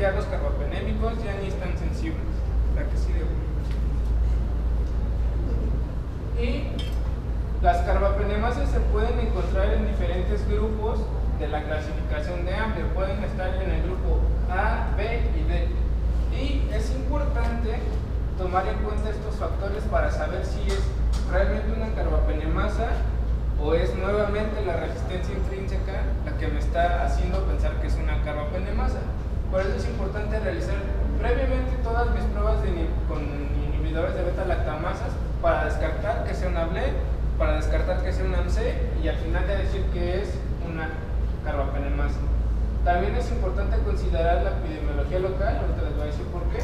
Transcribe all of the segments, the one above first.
ya los carbapenémicos ya ni están sensibles. La que sigue. Y las carbapenemasas se pueden encontrar en diferentes grupos de la clasificación de Ambler. Pueden estar en el grupo A, B y D. Y es importante tomar en cuenta estos factores para saber si es realmente una carbapenemasa o es nuevamente la resistencia intrínseca la que me está haciendo pensar que es una carbapenemasa. Por eso es importante realizar previamente todas mis pruebas con inhibidores de beta-lactamasas para descartar que sea una BLE, para descartar que sea una AMC y al final de decir que es una carbapenemasa. También es importante considerar la epidemiología local, ahorita les voy a decir por qué,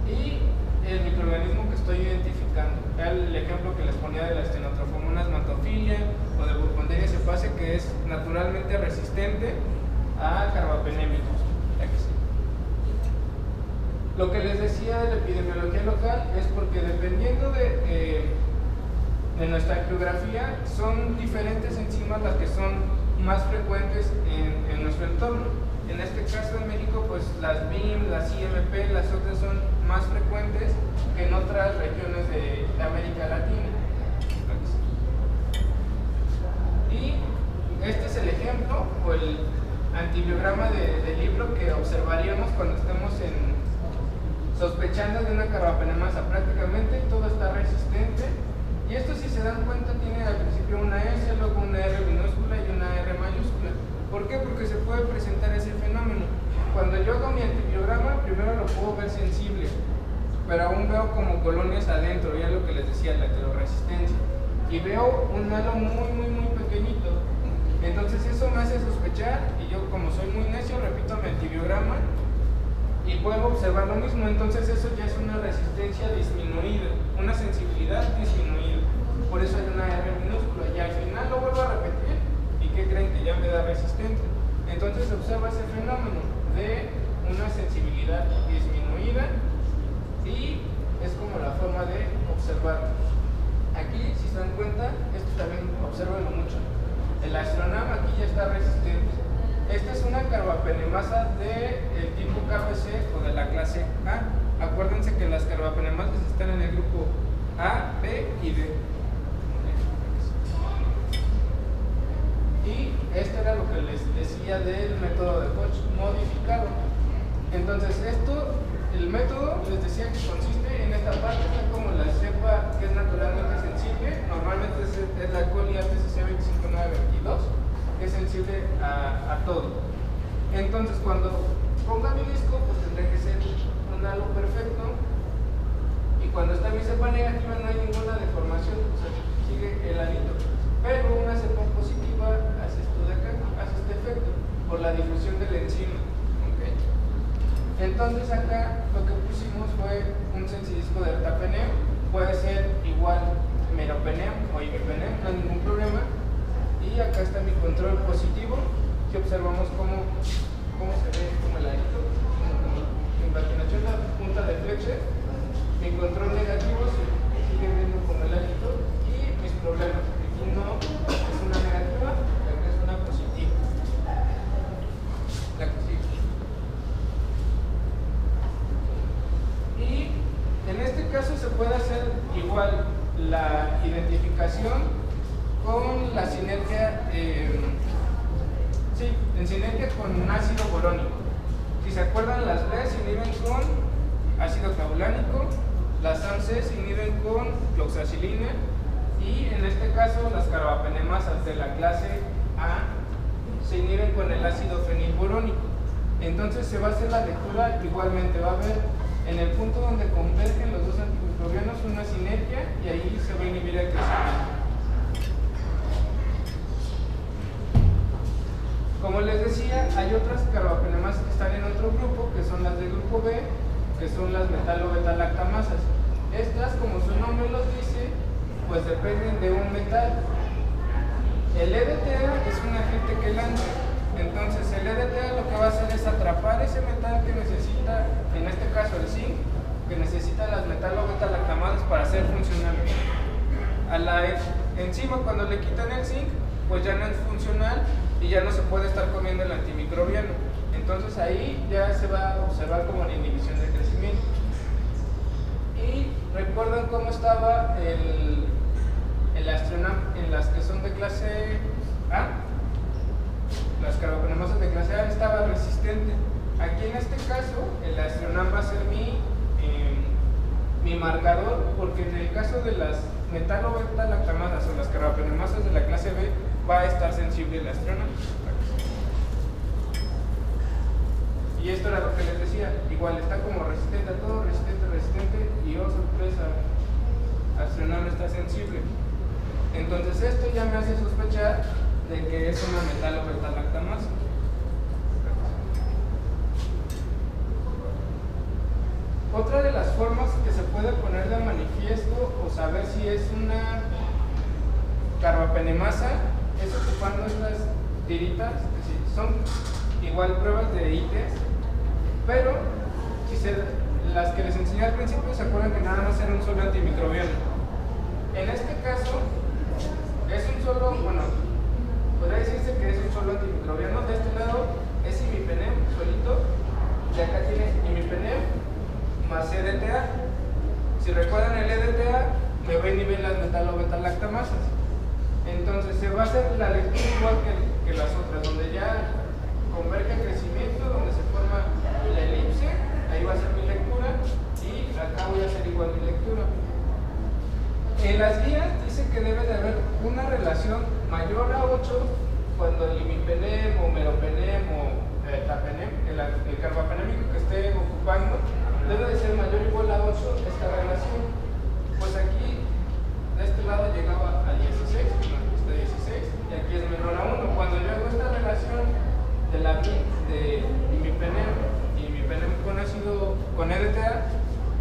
y el microorganismo que estoy identificando. El ejemplo que les ponía de la Stenotrophomonas mantophilia o de Burkholderia cepacia, que es naturalmente resistente a carbapenémicos. Lo que les decía de la epidemiología local es porque dependiendo de nuestra geografía son diferentes enzimas las que son más frecuentes en nuestro entorno. En este caso en México pues las BIM, las IMP, las otras son más frecuentes que en otras regiones de América Latina. Y este es el ejemplo o el antibiograma del libro que observaríamos cuando estemos sospechando de una carbapenemasa. Prácticamente todo está resistente y esto, si se dan cuenta, tiene al principio una S, luego una R minúscula y una R mayúscula. ¿Por qué? Porque se puede presentar ese fenómeno. Cuando yo hago mi antibiograma, primero lo puedo ver sensible, pero aún veo como colonias adentro, ya lo que les decía, la heteroresistencia, y veo un halo muy pequeñito. Entonces eso me hace sospechar, y yo, como soy muy necio, repito mi antibiograma y puedo observar lo mismo. Entonces eso ya es una resistencia disminuida, una sensibilidad disminuida. Por eso hay una R minúscula y al final lo vuelvo a repetir y ¿qué creen? Que ya me da resistente. Entonces se observa ese fenómeno de una sensibilidad disminuida y es como la forma de observarlo. Aquí, si se dan cuenta, esto también obsérvenlo mucho. El astronam aquí ya está resistente. Esta es una carbapenemasa del tipo KBC o de la clase A. Acuérdense que las carbapenemasas están en el grupo A, B y D. Y esto era lo que les decía del método de Koch modificado. Entonces el método les decía que consiste en esta parte, como la cepa que es naturalmente sensible, normalmente es la coli ATCC 25922, que es sensible a todo. Entonces cuando ponga mi disco, pues tendrá que ser un halo perfecto, y cuando está mi cepa negativa no hay ninguna deformación, o sea, sigue el halito. Pero una cepa positiva hace esto de acá, hace este efecto, por la difusión de la enzima. ¿Okay? Entonces acá lo que pusimos fue un sensidisco de ertapenem, puede ser igual meropenem o imipenem, no hay ningún problema. Y acá está mi control positivo, que observamos cómo se ve como el halito, como invertinación, la punta de fleche. Mi control negativo se sigue viendo como el halito y mis problemas. Aquí no es una negativa, acá es una positiva. La que sigue. Y en este caso se puede hacer igual la identificación con la sinergia, en sinergia con un ácido borónico. Si se acuerdan, las B se inhiben con ácido caulánico, las AMC se inhiben con cloxacilina, y en este caso las carbapenemasas de la clase A se inhiben con el ácido fenilborónico. Entonces se va a hacer la lectura igualmente, va a haber en el punto donde convergen los dos antimicrobianos una sinergia y ahí se va a inhibir el crecimiento. Como les decía, hay otras carbapenemasas que están en otro grupo, que son las del grupo B, que son las metalo-beta-lactamasas. Estas, como su nombre los dice, pues dependen de un metal. El EDTA es un agente que lanza. Entonces el EDTA lo que va a hacer es atrapar ese metal que necesita, en este caso el zinc, que necesita las metalo-beta-lactamasas para ser funcional. A la enzima, cuando le quitan el zinc, pues ya no es funcional y ya no se puede estar comiendo el antimicrobiano. Entonces ahí ya se va a observar como la inhibición de crecimiento. Y recuerdan cómo estaba el astronam en las que son de clase A. Las carbapenemasas de clase A estaba resistente. Aquí en este caso el astronam va a ser mi marcador, porque en el caso de las metalo-beta-lactamasas o las carbapenemasas de la clase B va a estar sensible el astronam. Y esto era lo que les decía, igual está como resistente a todo, resistente, y oh sorpresa, astronam está sensible. Entonces esto ya me hace sospechar de que es una metalo-beta-lactamasa. Otra de las formas que se puede poner de manifiesto o saber si es una carbapenemasa es ocupando estas tiritas, que sí, son igual pruebas de ITES, pero las que les enseñé al principio se acuerdan que nada más era un solo antimicrobiano. En este caso es un solo, bueno, podría decirse que es un solo antimicrobiano. De este lado es imipenem solito, y acá tiene imipenem más EDTA. Si recuerdan el EDTA, me va a inhibir las metalo-beta-lactamasas. Entonces se va a hacer la lectura igual que las otras, donde ya converge el crecimiento, donde se forma la elipse, ahí va a ser mi lectura, y acá voy a hacer igual mi lectura. En las guías dice que debe de haber una relación mayor a 8 cuando el imipenem o meropenem o tapenem, el carbapenémico que esté ocupando, debe de ser mayor o igual a 8 esta relación. Pues aquí, de este lado llegaba a 16, está 16, y aquí es menor a 1. Cuando yo hago esta relación de imipenem y imipenem con EDTA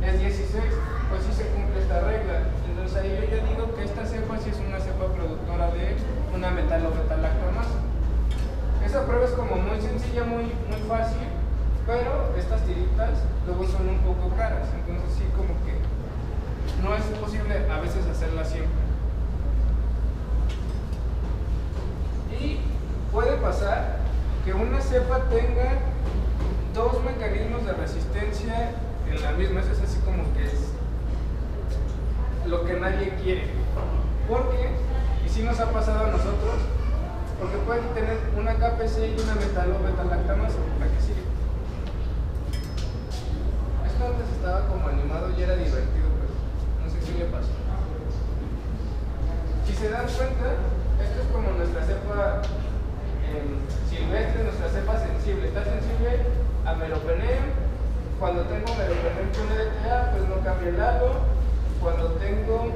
es 16, pues sí se cumple esta regla. Entonces ahí yo ya digo que esta cepa sí es una cepa productora de una metalo-beta-lactamasa. Esa prueba es como muy sencilla, muy fácil, pero estas tiritas luego son un poco caras, entonces sí como que no es posible a veces hacerla siempre. Y puede pasar que una cepa tenga dos mecanismos de resistencia en la misma, eso es así como que es lo que nadie quiere. Porque, y si nos ha pasado a nosotros, porque pueden tener una KPC y una metalo-beta-lactamasa, la que sigue. Esto antes estaba como animado y era divertido, pero no sé qué le pasó. Si se dan cuenta, esto es como nuestra cepa silvestre, nuestra cepa sensible. Está sensible a meropenem. Cuando tengo meropenem con EDTA, pues no cambia el halo. Cuando tengo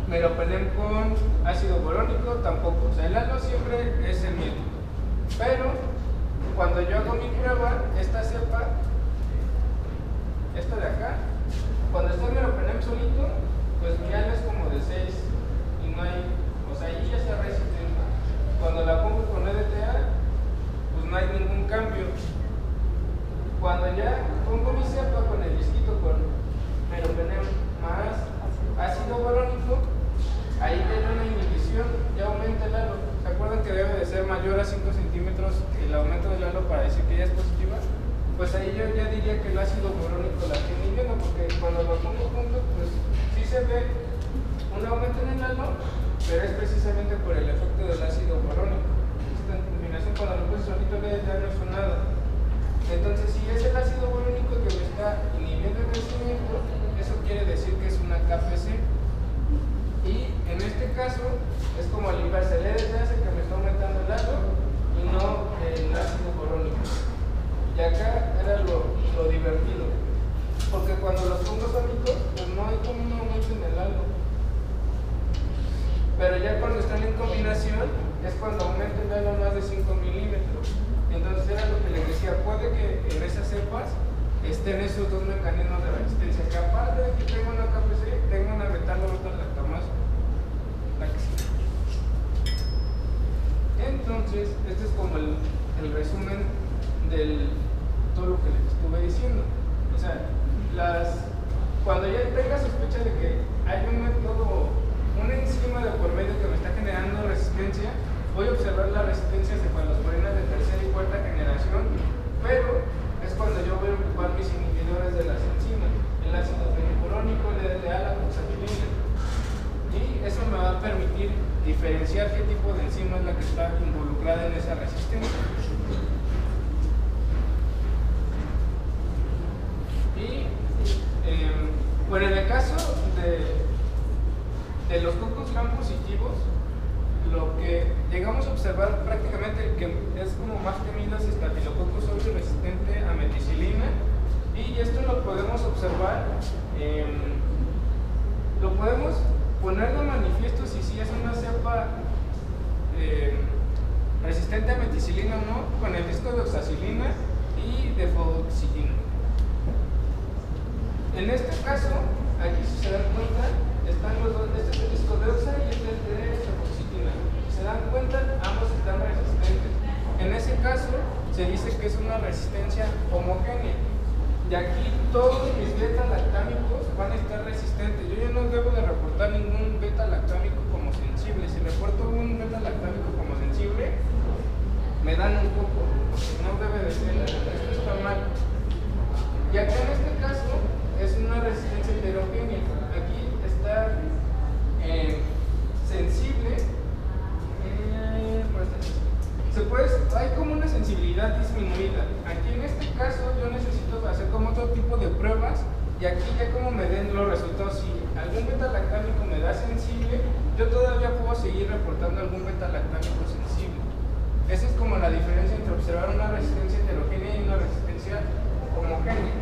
meropenem con ácido borónico, tampoco. O sea, el halo siempre es el mismo. Pero cuando yo hago mi prueba, esta cepa, esta de acá, cuando está el meropenem solito, pues mi halo es como de 6 y no hay, o sea, ahí ya está resistente. Cuando la pongo con EDTA, pues no hay ningún cambio. Cuando ya pongo mi cepa con el disquito con meropenem más ácido borónico, ahí tiene una inhibición, ya aumenta el halo. ¿Se acuerdan que debe de ser mayor a 5 centímetros el aumento del halo para decir que ya es positiva? Pues ahí yo ya diría que el ácido borónico la está inhibiendo, porque cuando lo pongo junto, pues sí se ve un aumento en el halo, pero es precisamente por el efecto del ácido borónico. Esta combinación, cuando lo puse solito, ya no es nada. Entonces, si es el ácido borónico que me está inhibiendo el crecimiento, eso quiere decir que es una KPC. Y en este caso, es como el inverso, el EDTA hace que me está aumentando el halo y no el ácido borónico. Y acá era lo divertido, porque cuando los pongo solitos, pues no hay como un aumento en el halo. Pero ya cuando están en combinación, es cuando aumenta el halo más de 5 milímetros. Entonces era lo que les decía, puede que en esas cepas estén esos dos mecanismos de resistencia, que aparte de que tengo una KPC, tengo una metalo-beta-lactamasa, la que sí. Entonces, este es como el resumen de todo lo que les estuve diciendo. O sea, cuando ya tenga sospecha de que hay un método, una enzima de por medio que me está generando resistencia, voy a observar las resistencias de cualosporinas de tercera y cuarta generación, pero es cuando yo voy a ocupar mis inhibidores de las enzimas, el ácido fenilurónico, el LDA, la oxatilina. Y eso me va a permitir diferenciar qué tipo de enzima es la que está involucrada en esa resistencia. Y bueno, en el caso de los cocos gram positivos, lo que llegamos a observar prácticamente, que es como más temido, es Staphylococcus aureus resistente a meticilina, y esto lo podemos observar, lo podemos poner de manifiesto si es una cepa resistente a meticilina o no, con el disco de oxacilina y de fluoxetina. En este caso, aquí si se dan cuenta, están los dos, este es el disco de oxa y este es de fluoxetina. Si se dan cuenta, ambos están resistentes. En ese caso, se dice que es una resistencia homogénea. Y aquí todos mis beta-lactámicos van a estar resistentes. Yo ya no debo de reportar ningún beta-lactámico como sensible. Si reporto un beta-lactámico como sensible, me dan un poco. No debe de ser, esto está mal. Y acá en este caso es una resistencia heterogénea. Aquí está sensible. Hay como una sensibilidad disminuida. Aquí en este caso yo necesito hacer como otro tipo de pruebas, y aquí ya como me den los resultados. Si algún beta-lactámico me da sensible, yo todavía puedo seguir reportando algún beta-lactámico sensible. Esa es como la diferencia entre observar una resistencia heterogénea y una resistencia homogénea.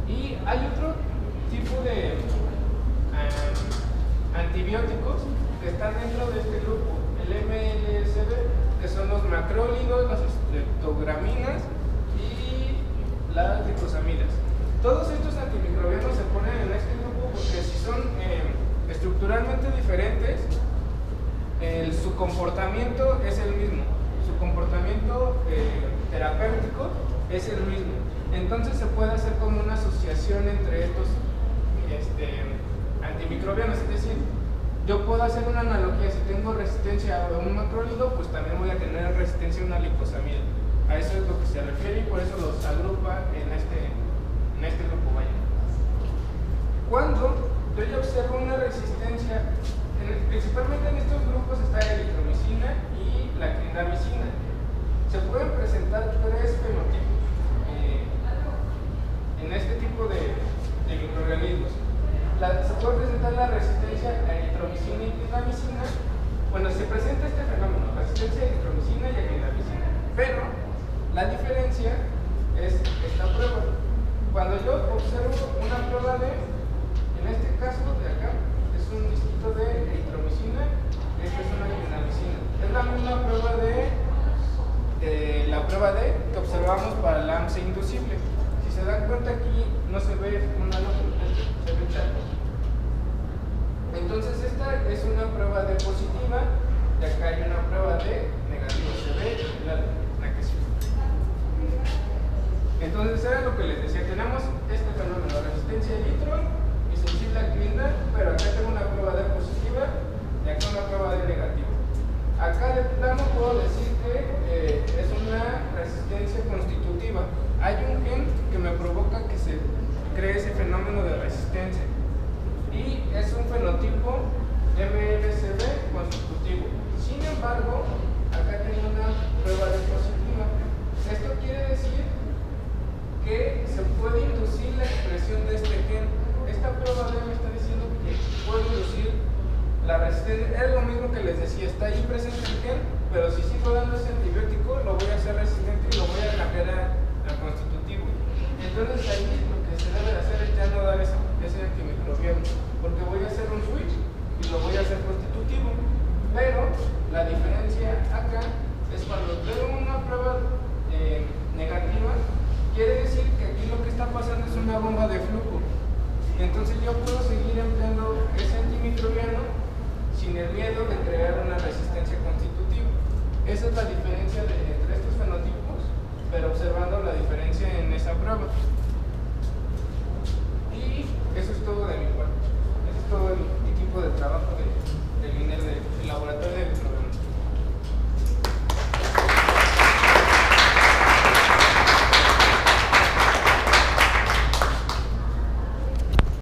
Y hay otro tipo de antibióticos que están dentro de este grupo, el MLSB, que son los macrólidos, las estreptograminas y las glicosamidas. Todos estos antimicrobianos se ponen en este grupo porque si son estructuralmente diferentes, su comportamiento es el mismo, su comportamiento terapéutico es el mismo. Entonces se puede hacer como una asociación entre estos antimicrobianos, es decir, yo puedo hacer una analogía. Si tengo resistencia a un macrólido, pues también voy a tener resistencia a una glicosamida. A eso es lo que se refiere, y por eso los agrupa en este grupo. Vaya. Cuando yo ya observo una resistencia, principalmente en estos grupos está la eritromicina y la clindamicina, se pueden presentar tres fenotipos en este tipo de microorganismos. Se puede presentar la resistencia a eritromicina y clindamicina. Bueno, se presenta este fenómeno, resistencia a eritromicina y a clindamicina, pero la diferencia es esta prueba. Cuando yo observo una prueba en este caso de acá, es un disquito de eritromicina, esta es una clindamicina. Es la misma prueba la prueba D que observamos para la AMSA inducible. Si se dan cuenta, aquí no se ve una nota, se ve chato. Entonces esta es una prueba D positiva, y acá hay una prueba D negativa, se ve la que sí. Entonces era lo que les decía, tenemos este fenómeno, resistencia a litro y sensible a clinda, pero acá tengo una prueba D positiva y acá una prueba D negativa. Acá de plano puedo decir que es una resistencia constitutiva. Hay un gen que me provoca que se cree ese fenómeno de resistencia, y es un fenotipo MLSB constitutivo. Sin embargo, acá tengo una prueba de positiva. Esto quiere decir que se puede inducir la expresión de este gen. Esta prueba D me está diciendo que puedo inducir la resistencia. Es lo mismo que les decía, está ahí presente el gen, pero si sigo dando ese antibiótico, lo voy a hacer resistente y lo voy a cambiar a constitutivo. Entonces ahí lo que se debe hacer es ya no dar ese antimicrobiano, porque voy a hacer un switch y lo voy a hacer constitutivo. Pero la diferencia acá es cuando tengo una prueba negativa, quiere decir que aquí lo que está pasando es una bomba de flujo. Entonces yo puedo seguir empleando ese antimicrobiano sin el miedo de crear una resistencia constitutiva. Esa es la diferencia entre estos fenotipos, pero observando la diferencia en esa prueba. Y eso es todo de mi parte. Ese es todo el equipo de trabajo del laboratorio de